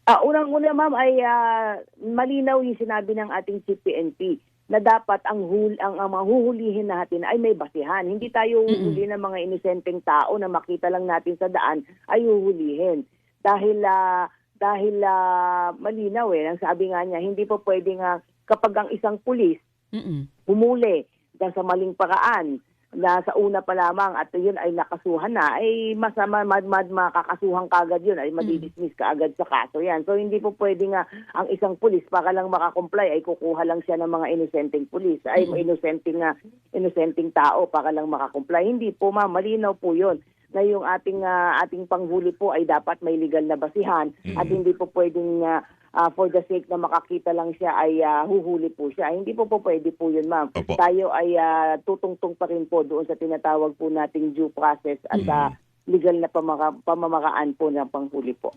Unang-una ma'am ay malinaw yung sinabi ng ating Chief PNP na dapat ang mahuhulihin natin ay may basihan. Hindi tayo Mm. huhuli ng mga inosenteng tao na makita lang natin sa daan ay huhulihin. Dahil malinaw ang sabi nga niya, hindi po pwedeng kapag ang isang pulis Mm. humuli dahil sa maling paraan na sa una pa lamang at yun ay nakasuhan na, ay makakasuhan kagad yun, ay madidismiss kaagad sa kaso yan. So hindi po pwede nga ang isang pulis para lang makakomply ay kukuha lang siya ng mga inosenteng pulis, ay inosenteng tao para lang makakomply. Hindi po ma'am, malinaw po yun na yung ating panghuli po ay dapat may legal na basihan at hindi po pwedeng for the sake na makakita lang siya ay huhuli po siya. Hindi po pwede po yun ma'am. Opo. Tayo ay tutungtong pa rin po doon sa tinatawag po nating due process at legal na pamamaraan po ng panghuli po.